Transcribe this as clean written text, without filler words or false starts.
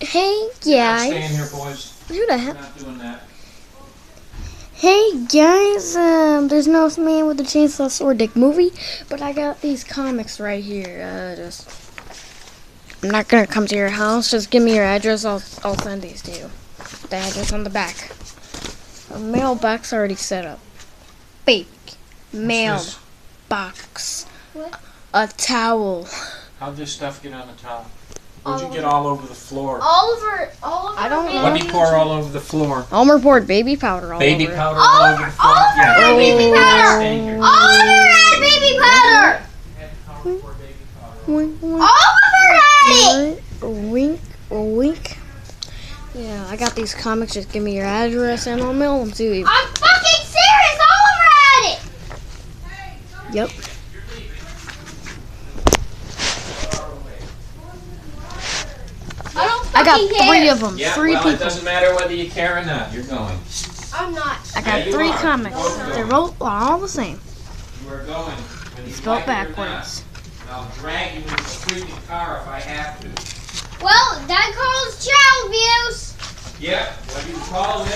Hey I'm staying guys. here, boys. Who the I'm hell? not doing that. Hey guys. There's no Man with the Chainsaw Sword Dick movie, but I got these comics right here. I'm not gonna come to your house. Just give me your address. I'll send these to you. The address on the back. A mailbox already set up. Fake What's mailbox. What? A towel. How'd this stuff get on the towel? What'd you get all over the floor? Oliver. I don't know. What'd you pour all over the floor? Elmer poured baby powder all Baby over it. powder all over the floor? Oliver had baby You're powder. staying here. Oliver had baby powder. Pour baby powder. Wink, wink. Oliver had it. Wink, wink. Yeah, I got these comics. Just give me your address and I'll mail them to you. I'm fucking serious. Oliver had it. Yep. I don't I got fucking care. 3 of them. Yeah, 3 well, people. it doesn't matter whether you care or not. You're going. I'm not. I Yeah, got you 3 are. comics. You're both They're going. both all the same. You are going. Whether you Spelled like it or backwards. not. I'll drag you into the freaking car if I have to. Well, that calls child abuse. Yeah, whether you call it